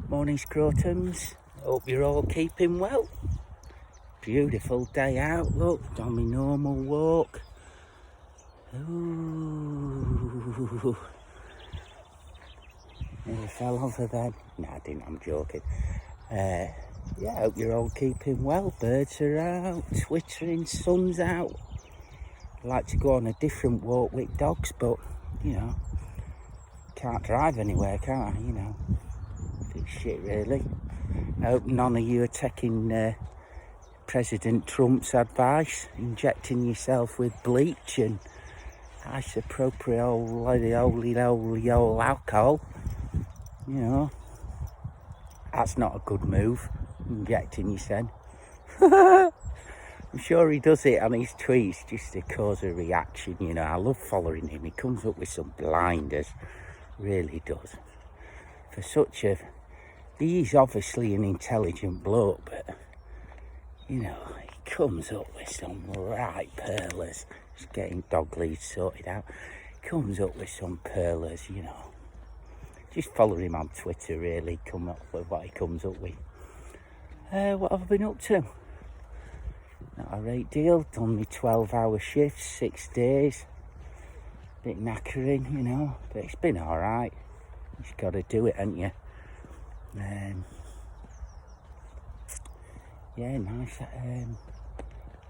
Morning scrotums, hope you're all keeping well. Beautiful day out, look, on my normal walk. Ooh. Nearly fell over then. No, I didn't, I'm joking. I hope you're all keeping well. Birds are out, twittering, sun's out. I like to go on a different walk with dogs, but, can't drive anywhere, can I, It's shit, really. I hope none of you are taking President Trump's advice, injecting yourself with bleach and isopropyl alcohol. That's not a good move, injecting yourself. I'm sure he does it on his tweets just to cause a reaction, I love following him. He comes up with some blinders, really does. For he's obviously an intelligent bloke, but, he comes up with some right pearlers. Just getting dog leads sorted out. Comes up with some pearlers, Just follow him on Twitter, really, come up with what he comes up with. What have I been up to? Not a great deal. Done my 12-hour shifts, 6 days. Bit knackering, but it's been alright. You just got to do it, haven't you? Nice.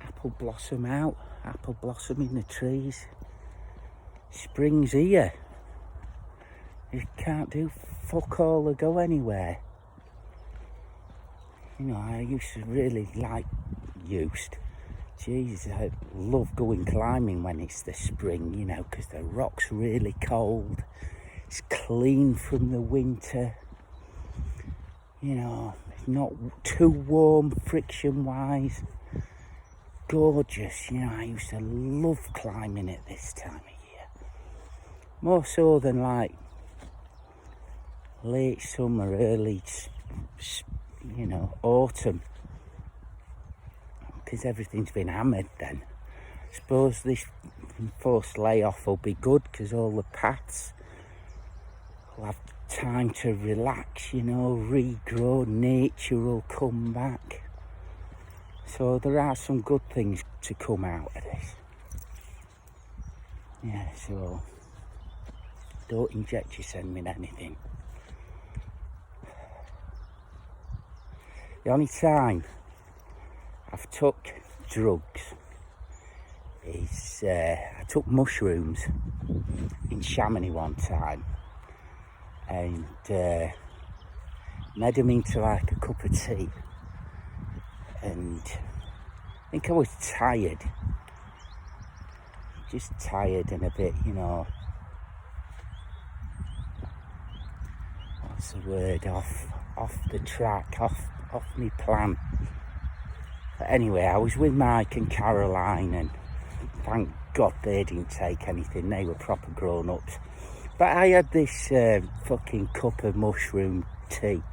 Apple blossom out. Apple blossom in the trees. Spring's here. You can't do fuck all or go anywhere. I used to really Jesus, I love going climbing when it's the spring, because the rock's really cold. It's clean from the winter. It's not too warm friction-wise. Gorgeous, I used to love climbing at this time of year. More so than late summer, early, autumn. Because everything's been hammered then. I suppose this forced layoff will be good because all the paths will have time to relax, regrow, nature will come back. So there are some good things to come out of this. So don't inject yourself with anything. The only time I've took drugs is I took mushrooms in Chamonix one time and made them into a cup of tea, and I think I was tired, just tired and a bit, what's the word, off the track, off my plan. But anyway, I was with Mike and Caroline, and thank God they didn't take anything. They were proper grown-ups. But I had this fucking cup of mushroom tea.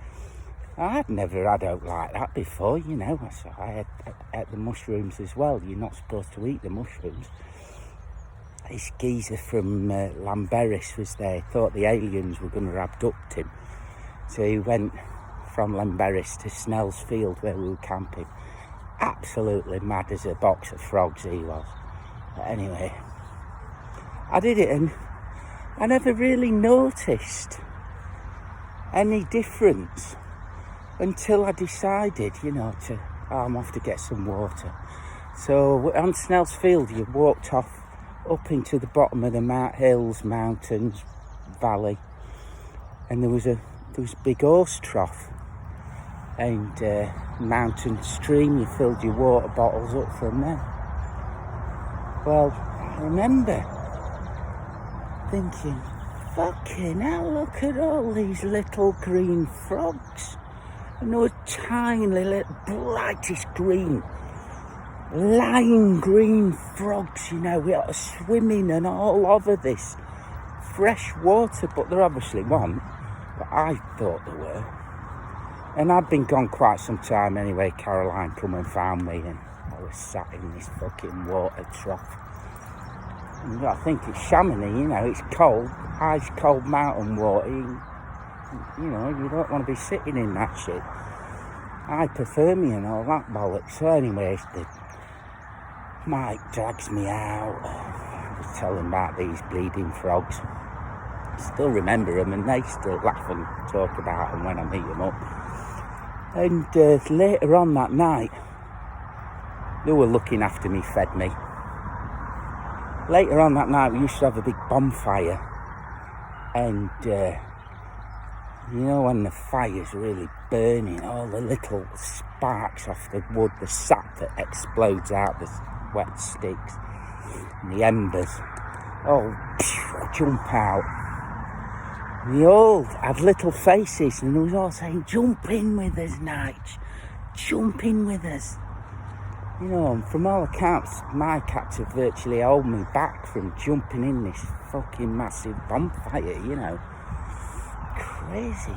I'd never had out like that before, So I had the mushrooms as well. You're not supposed to eat the mushrooms. This geezer from Llanberis was there. Thought the aliens were going to abduct him. So he went from Llanberis to Snell's Field where we were camping. Absolutely mad as a box of frogs he was. But anyway, I did it and I never really noticed any difference until I decided, I'm off to get some water. So on Snell's Field, you walked up into the bottom of the hills, mountains, valley, and there was a big horse trough and mountain stream. You filled your water bottles up from there. Well, I remember thinking, fucking hell, look at all these little green frogs. And those tiny little brightest green, lime green frogs, we are swimming and all over this fresh water, but there obviously weren't. But I thought there were. And I'd been gone quite some time anyway. Caroline come and found me, and I was sat in this fucking water trough. And I think it's Chamonix, it's cold, ice cold mountain water. You know, you don't want to be sitting in that shit. Hypothermia and all that bollocks. So anyways, Mike drags me out. I was telling about these bleeding frogs. I still remember them, and they still laugh and talk about them when I meet them up. And later on that night, they were looking after me, fed me. Later on that night, we used to have a big bonfire. And, you know, when the fire's really burning, all the little sparks off the wood, the sap that explodes out the wet sticks, and the embers, all jump out. And they all had little faces, and they was all saying, "Jump in with us, Nige, jump in with us." You know, and from all accounts, my cats have virtually held me back from jumping in this fucking massive bonfire, you know. Crazy.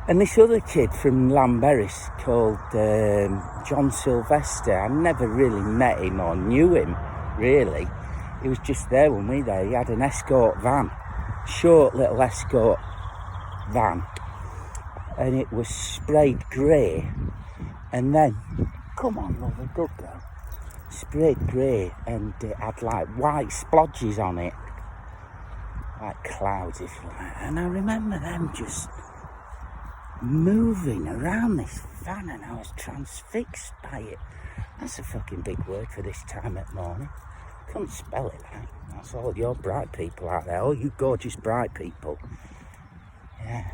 And this other kid from Llanberis called John Sylvester, I never really met him or knew him, really. He was just there when we were there. He had an escort van, short little escort van, and it was sprayed grey. And then, come on, lover, good girl. Sprayed grey, and it had like white splodges on it, like clouds, if you like. And I remember them just moving around this van, and I was transfixed by it. That's a fucking big word for this time of morning. Couldn't spell it, right? That's all your bright people out there, all you gorgeous bright people. Yeah,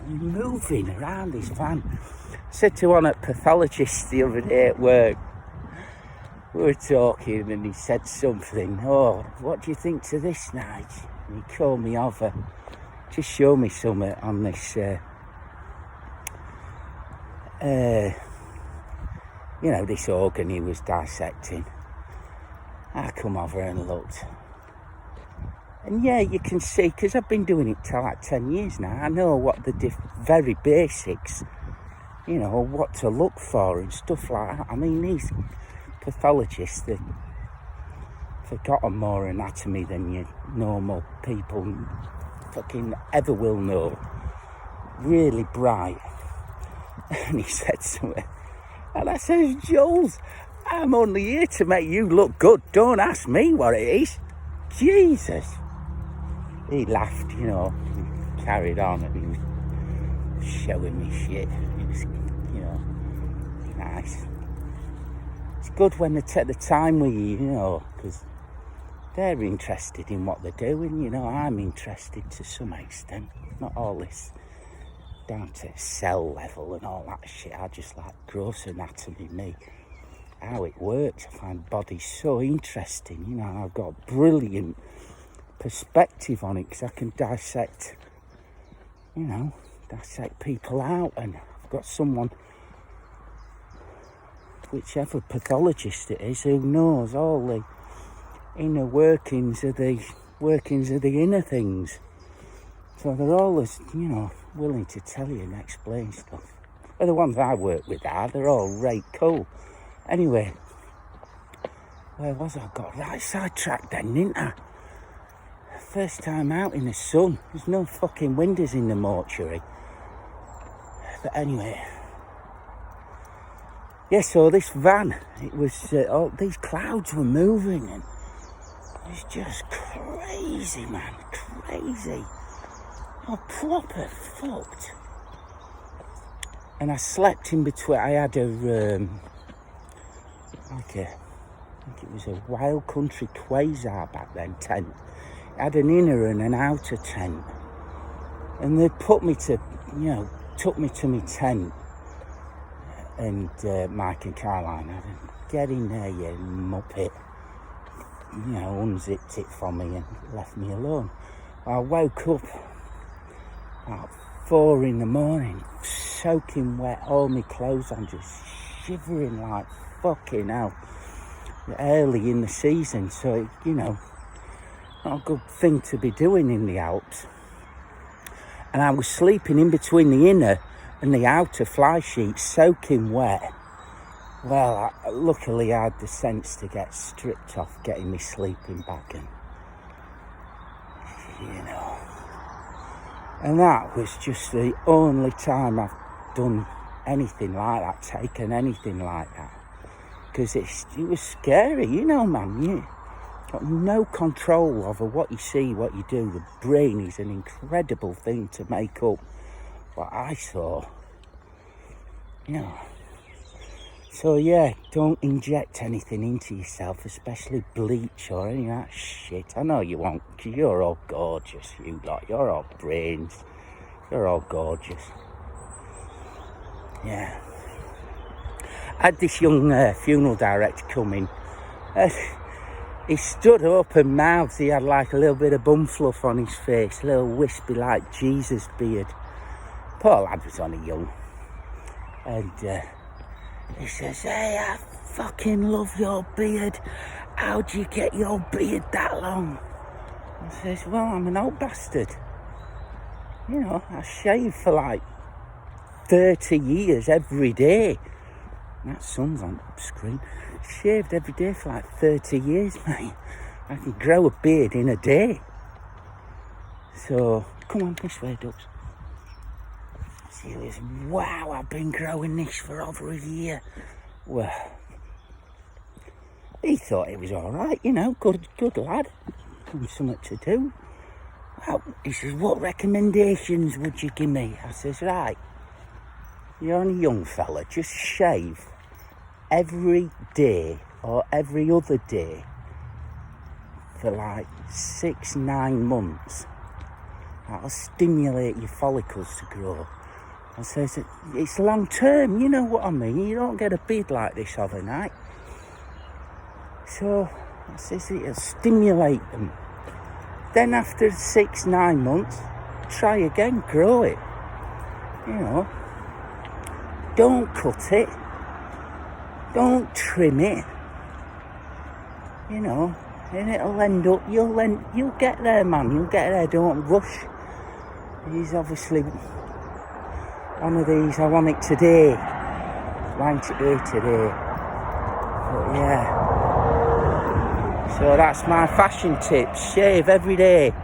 moving around this van. I said to one at pathologist the other day at work, we were talking, and he said something, "Oh, what do you think to this, Nige?" And he called me over, just show me something on this, you know, this organ he was dissecting. I come over and looked. And yeah, you can see, because I've been doing it for like 10 years now, I know what the very basics, you know, what to look for and stuff like that. I mean, these pathologists, they've forgotten more anatomy than you normal people fucking ever will know. Really bright. And he said something, and I said, "Jules, I'm only here to make you look good. Don't ask me what it is." Jesus. He laughed, you know, he carried on, and he was showing me shit. It was, you know, nice. It's good when they take the time with you, you know, because they're interested in what they're doing, you know. I'm interested to some extent. Not all this down to cell level and all that shit. I just like gross anatomy, me. How it works. I find bodies so interesting, you know. I've got brilliant perspective on it because I can dissect, you know, dissect people out, and I've got someone, whichever pathologist it is, who knows all the inner workings of the inner things. So they're always, you know, willing to tell you and explain stuff. Well, the ones I work with they're all right cool. Anyway, where was I? Got right sidetracked then, didn't I? First time out in the sun. There's no fucking windows in the mortuary. But anyway, yeah, so this van, it was, all these clouds were moving, and it was just crazy, man, crazy. Oh, proper fucked. And I slept in between. I had I think it was a Wild Country Quasar back then tent. It had an inner and an outer tent. And they put me to, you know, took me to my tent. And Mike and Caroline had to get in there, you muppet. You know, unzipped it for me and left me alone. I woke up about 4 a.m, soaking wet, all my clothes on, just shivering like fucking hell. Early in the season, so, you know, not a good thing to be doing in the Alps. And I was sleeping in between the inner and the outer fly sheets, soaking wet. Well, luckily I had the sense to get stripped off, getting me sleeping bag, and, you know, And that was just the only time I've done anything like that, taken anything like that. Because it was scary, you know, man. You got no control over what you see, what you do. The brain is an incredible thing to make up what I saw. You know. So yeah, don't inject anything into yourself, especially bleach or any of that shit. I know you won't, because you're all gorgeous, you lot. You're all brains. You're all gorgeous. Yeah. I had this young funeral director come in. He stood up and mouthed. He had like a little bit of bum fluff on his face, a little wispy like Jesus beard. Poor lad was only young. And he says, "Hey, I fucking love your beard. How'd you get your beard that long?" I says, "Well, I'm an old bastard. You know, I shave for like 30 years every day." That sun's on screen. Shaved every day for like 30 years, mate. I can grow a beard in a day. So, come on, this way, ducks. He was, "Wow, I've been growing this for over a year." Well, he thought it was all right, you know, good lad. Something to do. Well, he says, "What recommendations would you give me?" I says, "Right, you're only a young fella, just shave every day or every other day for like 6-9 months. That'll stimulate your follicles to grow." I says, "It's long term, you know what I mean? You don't get a beard like this overnight." So I says, "It'll stimulate them. Then after 6-9 months, try again, grow it. You know, don't cut it. Don't trim it. You know, and it'll end up, you'll get there, man. You'll get there, don't rush." He's obviously one of these, I want it today. Want it here today. But yeah. So that's my fashion tips. Shave every day.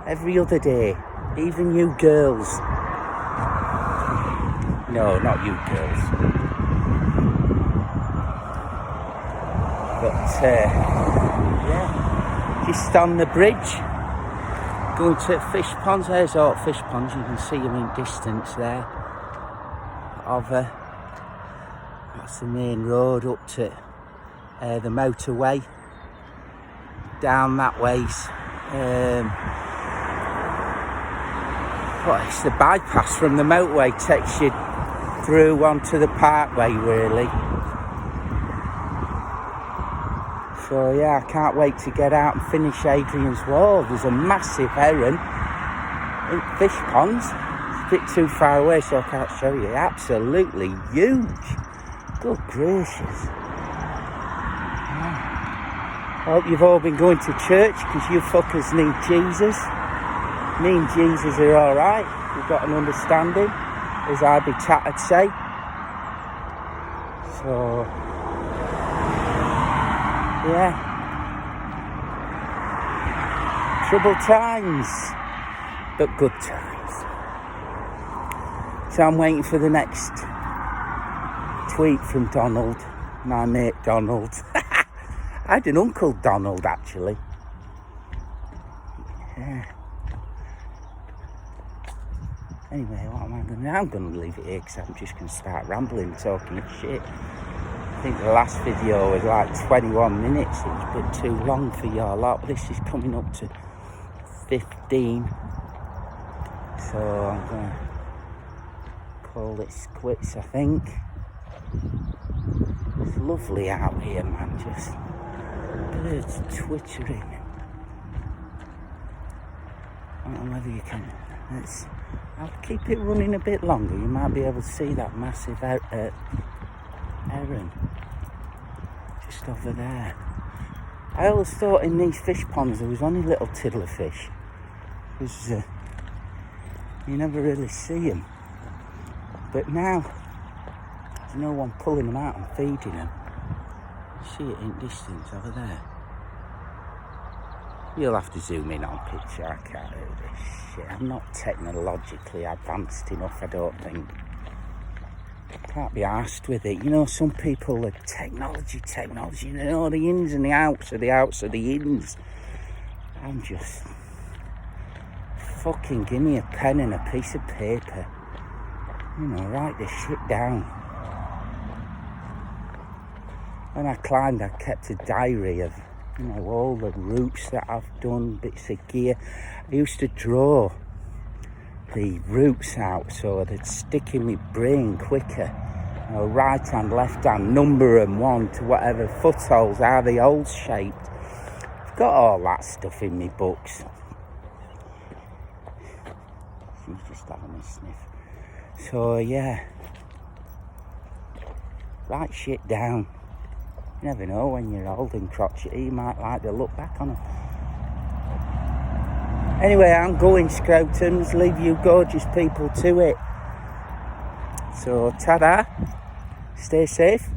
Every other day. Even you girls. No, not you girls. But yeah. Just on the bridge. Going to fish ponds. There's all fish ponds. You can see them in distance there. That's the main road up to the motorway. Down that ways. It's the bypass from the motorway. Takes you through onto the parkway, really. So yeah, I can't wait to get out and finish Adrian's Wall. There's a massive heron in fish ponds. It's a bit too far away, so I can't show you. Absolutely huge. Good gracious. Yeah. I hope you've all been going to church, because you fuckers need Jesus. Me and Jesus are alright. We've got an understanding, as Ivy Tattered say. So yeah, troubled times, but good times. So I'm waiting for the next tweet from Donald, my mate Donald. I had an uncle Donald, actually. Yeah. Anyway, what am I going to do? I'm going to leave it here, because I'm just going to start rambling, talking shit. I think the last video was like 21 minutes. It was a bit too long for your lot. This is coming up to 15. So I'm going to call it quits, I think. It's lovely out here, man. Just birds twittering. I don't know whether you can. I'll keep it running a bit longer. You might be able to see that massive heron just over there. I always thought in these fish ponds there was only little tiddlerfish, because you never really see them. But now there's no one pulling them out and feeding them. You see it in distance over there. You'll have to zoom in on picture. I can't do this shit. I'm not technologically advanced enough, I don't think. Can't be arsed with it. You know, some people are technology, you know, the ins and the outs of the outs of the ins. I'm just... fucking give me a pen and a piece of paper. You know, write this shit down. When I climbed, I kept a diary of, you know, all the routes that I've done, bits of gear. I used to draw the routes out so they'd stick in my brain quicker. You know, right hand, left hand, number them 1 to whatever, footholds, how the holes shaped. I've got all that stuff in my books. She's just having a sniff. So yeah, write shit down. You never know, when you're old and crotchety, you might like to look back on it. Anyway, I'm going, Scrotums. Leave you gorgeous people to it. So, ta-da. Stay safe.